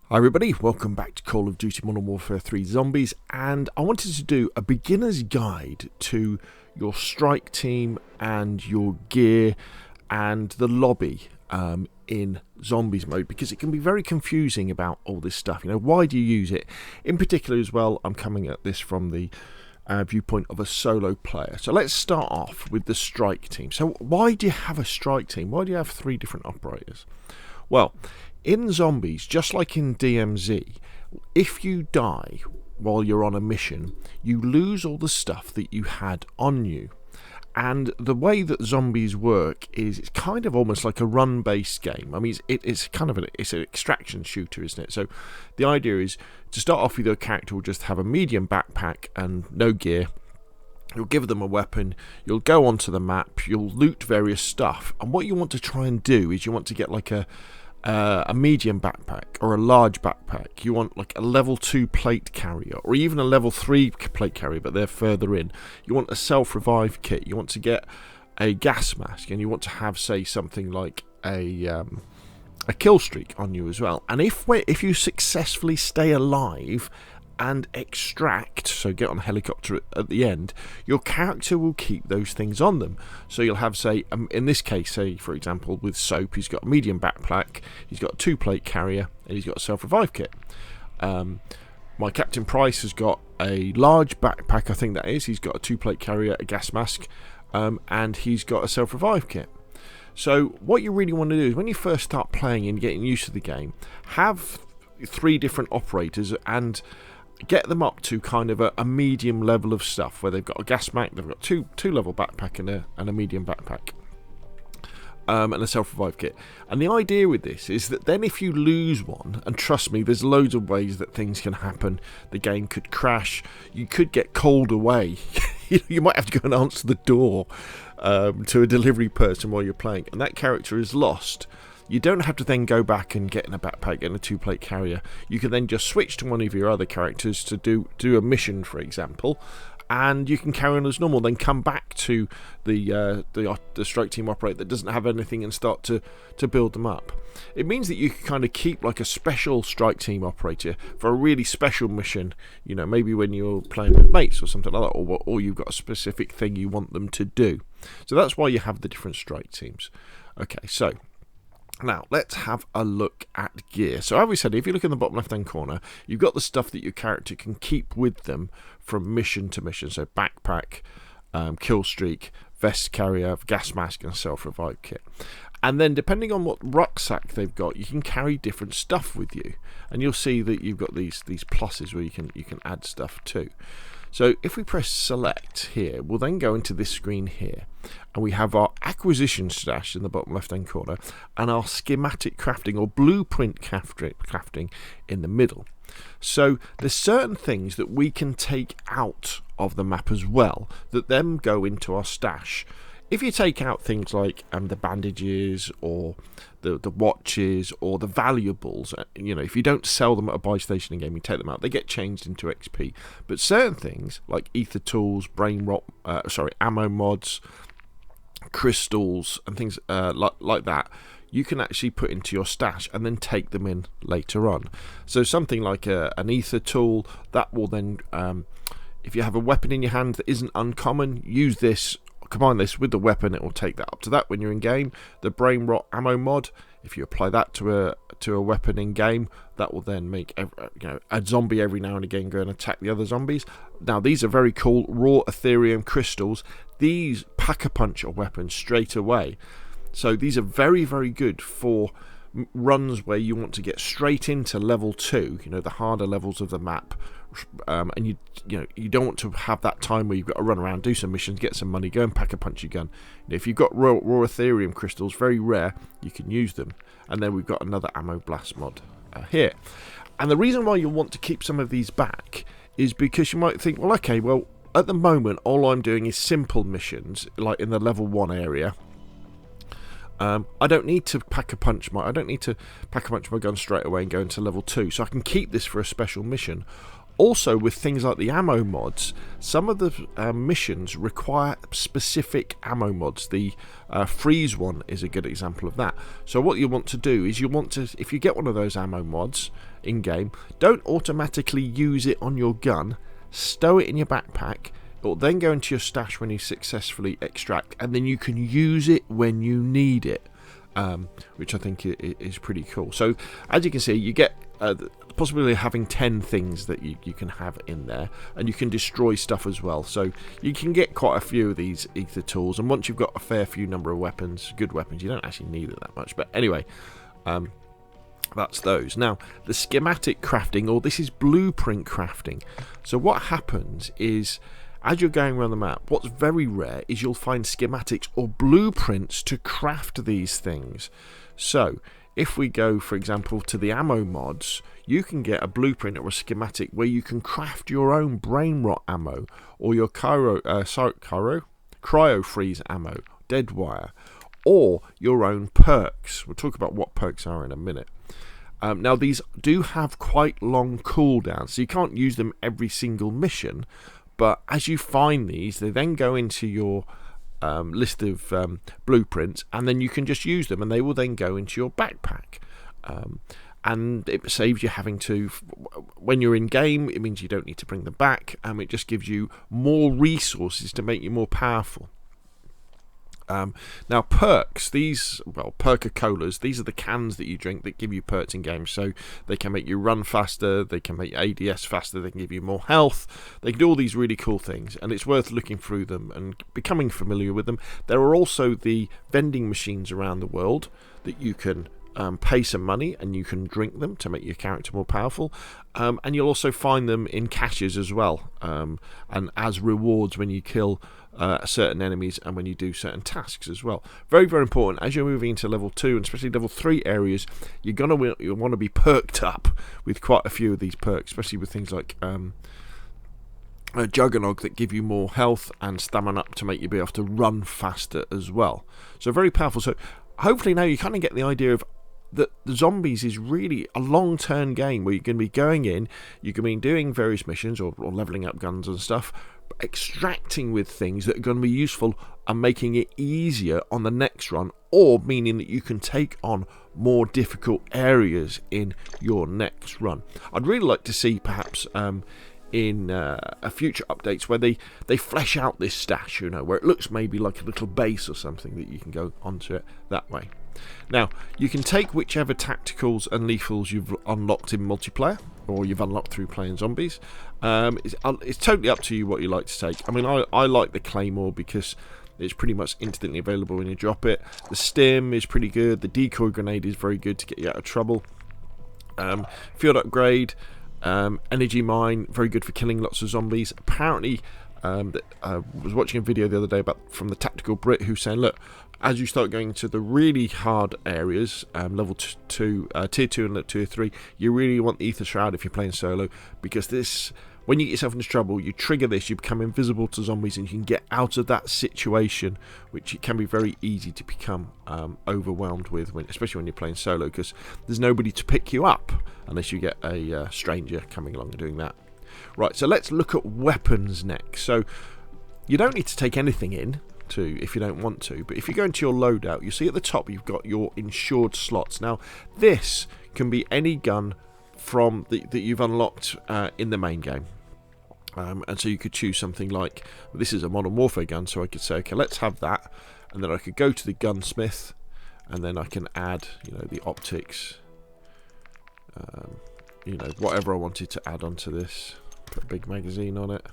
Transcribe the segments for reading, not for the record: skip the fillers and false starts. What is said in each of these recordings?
Hi everybody, welcome back to Call of Duty Modern Warfare 3 Zombies, and I wanted to do a beginner's guide to your strike team and your gear and the lobby in Zombies mode, because it can be very confusing about all this stuff. You know, why do you use it? In particular as well, I'm coming at this from the viewpoint of a solo player. So let's start off with the strike team. So why do you have a strike team? Why do you have three different operators? Well, in Zombies, just like in DMZ, if you die while you're on a mission, you lose all the stuff that you had on you. And the way that Zombies work is it's kind of almost like a run-based game. I mean, it's kind of it's an extraction shooter, isn't it? So the idea is to start off with, your character will just have a medium backpack and no gear. You'll give them a weapon, you'll go onto the map, you'll loot various stuff, and what you want to try and do is you want to get like a medium backpack or a large backpack. You want like a level 2 plate carrier or even a level 3 plate carrier, but they're further in. You want a self-revive kit, you want to get a gas mask, and you want to have, say, something like a kill streak on you as well. And if you successfully stay alive and extract, so get on a helicopter at the end, your character will keep those things on them. So you'll have, say, in this case, say for example with Soap, he's got a medium backpack, he's got a 2 plate carrier, and he's got a self-revive kit. My Captain Price has got a large backpack, I think that is. He's got a 2 plate carrier, a gas mask, and he's got a self-revive kit. So what you really want to do is, when you first start playing and getting used to the game, have 3 different operators and get them up to kind of a medium level of stuff, where they've got a gas mask, they've got two level backpack and a medium backpack, and a self-revive kit. And the idea with this is that then if you lose one, and trust me, there's loads of ways that things can happen. The game could crash, you could get called away, you might have to go and answer the door to a delivery person while you're playing, and that character is lost. You don't have to then go back and get in a backpack and a 2 plate carrier. You can then just switch to one of your other characters to do a mission, for example, and you can carry on as normal. Then come back to the strike team operator that doesn't have anything and start to build them up. It means that you can kind of keep like a special strike team operator for a really special mission. You know, maybe when you're playing with mates or something like that, or you've got a specific thing you want them to do. So that's why you have the different strike teams. Okay, so now, let's have a look at gear. So, as we said, if you look in the bottom left-hand corner, you've got the stuff that your character can keep with them from mission to mission. So, backpack, kill streak, vest carrier, gas mask, and self-revive kit. And then, depending on what rucksack they've got, you can carry different stuff with you. And you'll see that you've got these pluses where you can add stuff too. So if we press select here, we'll then go into this screen here, and we have our acquisition stash in the bottom left hand corner and our schematic crafting or blueprint crafting in the middle. So there's certain things that we can take out of the map as well that then go into our stash. If you take out things like the bandages or the watches or the valuables, you know, if you don't sell them at a buy station in game, you take them out, they get changed into XP. But certain things like ether tools, ammo mods, crystals, and things like that, you can actually put into your stash and then take them in later on. So something like an ether tool, that will then, if you have a weapon in your hand that isn't uncommon, use this. Combine this with the weapon, it will take that up to that when you're in game. The brain rot ammo mod, if you apply that to a weapon in game, that will then make a zombie every now and again go and attack the other zombies. Now these are very cool raw Ethereum crystals. These pack a punch a weapon straight away. So these are very, very good for runs where you want to get straight into level 2, you know, the harder levels of the map, and you don't want to have that time where you've got to run around, do some missions, get some money, go and pack a punch your gun. If you've got raw Ethereum crystals, very rare, you can use them. And then we've got another ammo blast mod here. And the reason why you'll want to keep some of these back is because you might think, well, okay, well, at the moment all I'm doing is simple missions, like in the level 1 area. I don't need to pack a punch my gun straight away and go into level 2, so I can keep this for a special mission. Also, with things like the ammo mods, some of the missions require specific ammo mods. The freeze one is a good example of that. So what you want to do is if you get one of those ammo mods in game, don't automatically use it on your gun. Stow it in your backpack. It will then go into your stash when you successfully extract, and then you can use it when you need it. Which I think is pretty cool. So as you can see, you get the possibility of having 10 things that you can have in there, and you can destroy stuff as well. So you can get quite a few of these ether tools, and once you've got a fair few number of weapons, good weapons, you don't actually need it that much. But anyway, that's those. Now, the schematic crafting, or this is blueprint crafting. So what happens is, as you're going around the map, what's very rare is you'll find schematics or blueprints to craft these things. So, if we go, for example, to the ammo mods, you can get a blueprint or a schematic where you can craft your own brain rot ammo, or your cryo freeze ammo, dead wire, or your own perks. We'll talk about what perks are in a minute. Now, these do have quite long cooldowns, so you can't use them every single mission. But as you find these, they then go into your list of blueprints, and then you can just use them, and they will then go into your backpack. And it saves you having to, when you're in game, it means you don't need to bring them back, and it just gives you more resources to make you more powerful. Now, perks, Perca-Colas, these are the cans that you drink that give you perks in games. So they can make you run faster, they can make ADS faster, they can give you more health, they can do all these really cool things, and it's worth looking through them and becoming familiar with them. There are also the vending machines around the world that you can pay some money and you can drink them to make your character more powerful, and you'll also find them in caches as well, and as rewards when you kill certain enemies and when you do certain tasks as well. Very, very important as you're moving into level 2 and especially level 3 areas. You'll want to be perked up with quite a few of these perks, especially with things like Juggernog that give you more health and stamina up to make you be able to run faster as well. So very powerful. So hopefully now you kind of get the idea of that the Zombies is really a long-term game where you're going to be going in, you're going to be doing various missions or leveling up guns and stuff, extracting with things that are going to be useful and making it easier on the next run, or meaning that you can take on more difficult areas in your next run. I'd really like to see perhaps in a future updates where they flesh out this stash, where it looks maybe like a little base or something that you can go onto it that way. Now, you can take whichever tacticals and lethals you've unlocked in multiplayer, or you've unlocked through playing Zombies. It's totally up to you what you like to take. I mean, I like the Claymore because it's pretty much instantly available when you drop it. The Stim is pretty good. The Decoy Grenade is very good to get you out of trouble. Field Upgrade, Energy Mine, very good for killing lots of zombies. Apparently, I was watching a video the other day from the Tactical Brit who's saying, look, as you start going to the really hard areas, level 2, tier 2 and tier 3, you really want the Ether Shroud if you're playing solo, because this, when you get yourself into trouble, you trigger this, you become invisible to zombies, and you can get out of that situation, which it can be very easy to become overwhelmed with, especially when you're playing solo, because there's nobody to pick you up unless you get a stranger coming along and doing that. Right, so let's look at weapons next. So you don't need to take anything in if you don't want to, but if you go into your loadout, you see at the top you've got your insured slots. Now this can be any gun from that you've unlocked in the main game, and so you could choose something like, well, this is a Modern Warfare gun, so I could say, okay, let's have that, and then I could go to the gunsmith, and then I can add the optics, whatever I wanted to add onto this. Put a big magazine on it,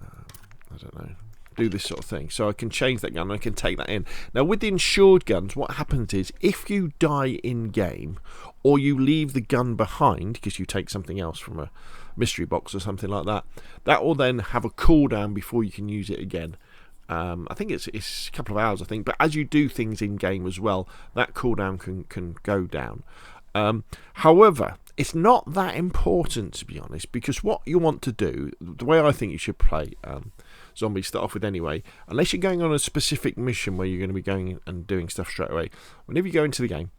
I don't know, do this sort of thing. So I can change that gun and I can take that in. Now with the insured guns, what happens is if you die in game, or you leave the gun behind because you take something else from a mystery box or something like that, that will then have a cooldown before you can use it again. I think it's a couple of hours, I think, but as you do things in game as well, that cooldown can go down. However, it's not that important, to be honest, because what you want to do, the way I think you should play Zombies start off with anyway, unless you're going on a specific mission where you're going to be going and doing stuff straight away, whenever you go into the game,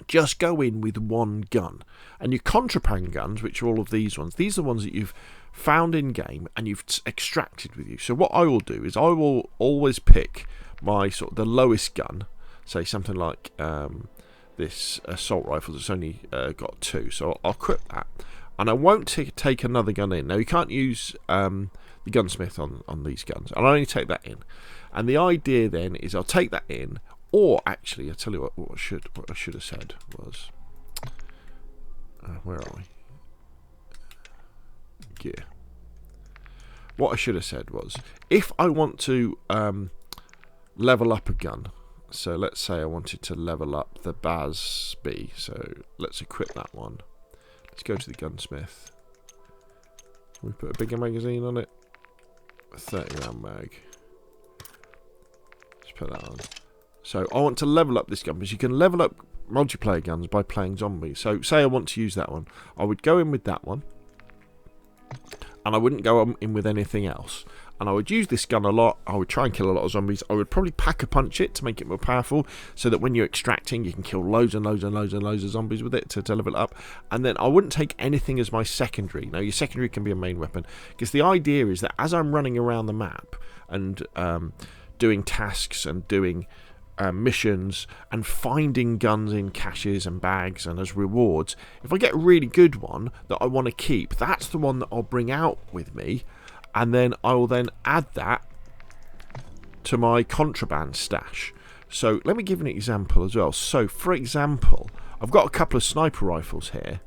just go in with one gun. And your contraband guns, which are all of these ones, these are the ones that you've found in game and you've extracted with you. So what I will do is I will always pick my sort of the lowest gun, say something like this assault rifle that's only got 2. So I'll equip that, and I won't take another gun in. Now you can't use the gunsmith on these guns. I'll only take that in, and the idea then is I'll take that in. Or actually, I'll tell you what I should have said was, where are we? Gear. What I should have said was, if I want to level up a gun, so let's say I wanted to level up the BAS-B, so let's equip that one. Let's go to the gunsmith. Can we put a bigger magazine on it? A 30 round mag. Let's put that on. So I want to level up this gun, because you can level up multiplayer guns by playing zombies. So say I want to use that one. I would go in with that one, and I wouldn't go in with anything else. And I would use this gun a lot. I would try and kill a lot of zombies. I would probably pack-a-punch it to make it more powerful, so that when you're extracting, you can kill loads and loads and loads and loads of zombies with it to level it up. And then I wouldn't take anything as my secondary. Now, your secondary can be a main weapon, because the idea is that as I'm running around the map and doing tasks and doing missions and finding guns in caches and bags and as rewards, if I get a really good one that I want to keep, that's the one that I'll bring out with me, and then I will then add that to my contraband stash. So let me give an example as well. So for example, I've got a couple of sniper rifles here,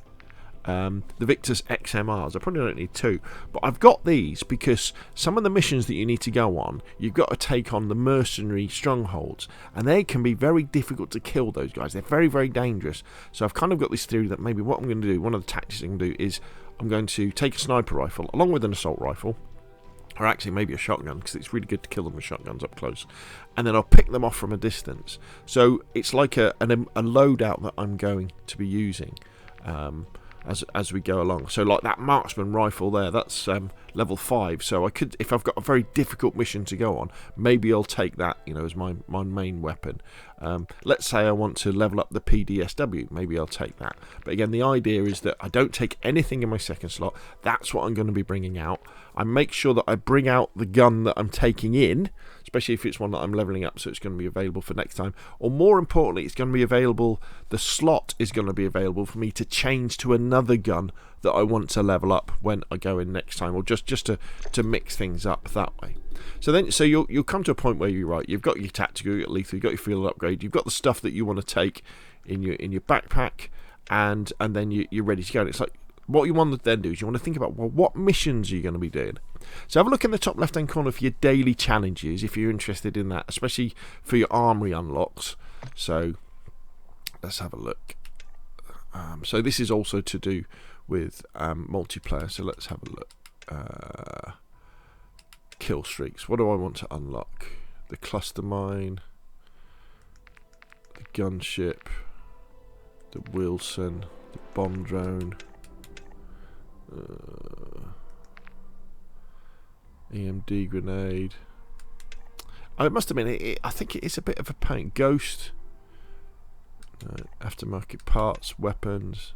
the Victus XMRs. I probably don't need 2, but I've got these because some of the missions that you need to go on, you've got to take on the mercenary strongholds, and they can be very difficult to kill, those guys. They're very, very dangerous. So I've kind of got this theory that maybe what I'm going to do, one of the tactics I'm going to do is I'm going to take a sniper rifle along with an assault rifle, or actually maybe a shotgun, because it's really good to kill them with shotguns up close, and then I'll pick them off from a distance. So it's like a loadout that I'm going to be using as we go along. So like that marksman rifle there, that's level 5. So I could, if I've got a very difficult mission to go on, maybe I'll take that, you know, as my main weapon. Let's say I want to level up the PDSW, maybe I'll take that. But again, the idea is that I don't take anything in my second slot. That's what I'm going to be bringing out. I make sure that I bring out the gun that I'm taking in, especially if it's one that I'm leveling up, so it's going to be available for next time. Or more importantly, it's going to be available, the slot is going to be available for me to change to another gun that I want to level up when I go in next time, or just to mix things up that way. So you'll come to a point where you're right, you've got your tactical, you've got lethal, you've got your field upgrade, you've got the stuff that you want to take in your backpack, and then you're ready to go. And it's like, what you want to then do is you want to think about, well, what missions are you going to be doing? So have a look in the top left hand corner for your daily challenges if you're interested in that, especially for your armory unlocks. So let's have a look. So this is also to do with multiplayer, so let's have a look. Kill streaks. What do I want to unlock? The cluster mine, the gunship, the Wilson, the bomb drone, EMD grenade. Oh, it must have been. I think it is a bit of a pain. Ghost, aftermarket parts, weapons.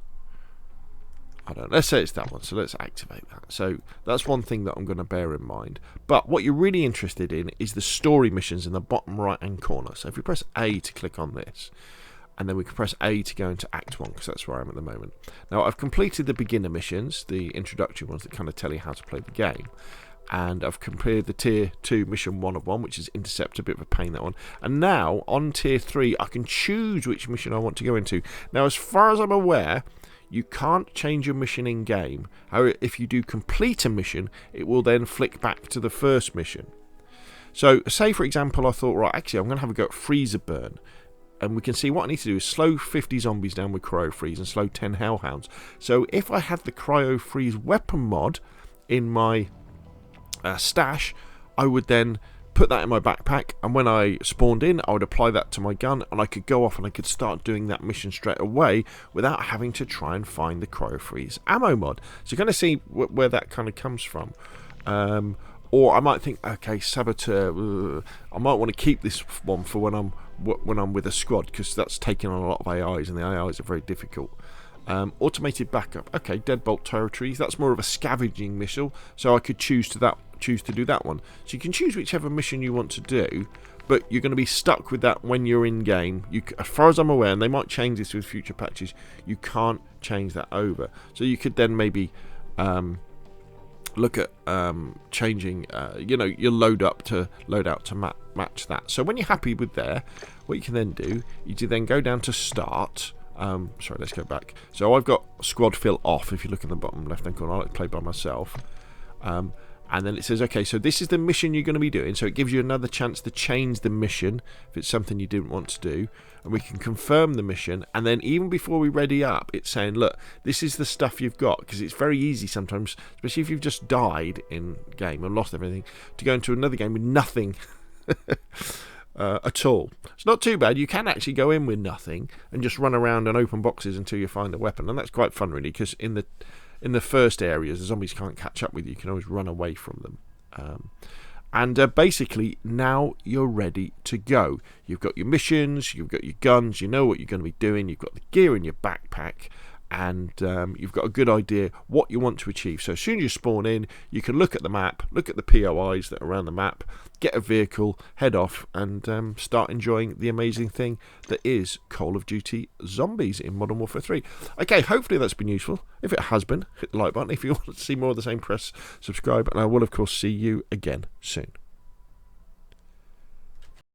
I don't know. Let's say it's that one. So let's activate that. So that's one thing that I'm going to bear in mind. But what you're really interested in is the story missions in the bottom right hand corner. So if we press A to click on this, and then we can press A to go into Act 1, because that's where I am at the moment. Now, I've completed the beginner missions, the introductory ones that kind of tell you how to play the game. And I've completed the Tier 2 Mission 1 of 1, which is Intercept, a bit of a pain, that one. And now, on Tier 3, I can choose which mission I want to go into. Now, as far as I'm aware, you can't change your mission in-game. However, if you do complete a mission, it will then flick back to the first mission. So, say, for example, I thought, right, actually, I'm going to have a go at Freezer Burn. And we can see what I need to do is slow 50 zombies down with Cryo Freeze and slow 10 Hellhounds. So if I had the Cryo Freeze weapon mod in my stash, I would then put that in my backpack, and when I spawned in, I would apply that to my gun, and I could go off and I could start doing that mission straight away without having to try and find the Cryo Freeze ammo mod. So you're going to see where that kind of comes from. Or I might think, okay, Saboteur, I might want to keep this one for when I'm when I'm with a squad, because that's taking on a lot of AIs, and the AIs are very difficult. Automated backup. Okay, deadbolt territories. That's more of a scavenging mission, so I could choose to do that one. So you can choose whichever mission you want to do, but you're going to be stuck with that when you're in game. As far as I'm aware, and they might change this with future patches, you can't change that over. So you could then maybe look at changing, your loadout to match that. So when you're happy with there, what you can then do is you then go down to start. Sorry, let's go back. So I've got squad fill off. If you look in the bottom left hand corner, I like to play by myself. And then it says, okay, so this is the mission you're going to be doing. So it gives you another chance to change the mission if it's something you didn't want to do. And we can confirm the mission. And then even before we ready up, it's saying, look, this is the stuff you've got. Because it's very easy sometimes, especially if you've just died in game and lost everything, to go into another game with nothing at all. It's not too bad. You can actually go in with nothing and just run around and open boxes until you find a weapon. And that's quite fun, really, because in the first areas, the zombies can't catch up with you. You can always run away from them. And basically, now you're ready to go. You've got your missions, you've got your guns, you know what you're going to be doing, you've got the gear in your backpack, and you've got a good idea what you want to achieve. So as soon as you spawn in, you can look at the map, look at the POIs that are around the map, get a vehicle, head off, and start enjoying the amazing thing that is Call of Duty Zombies in Modern Warfare 3. Okay, hopefully that's been useful. If it has been, hit the like button. If you want to see more of the same, press subscribe, and I will, of course, see you again soon.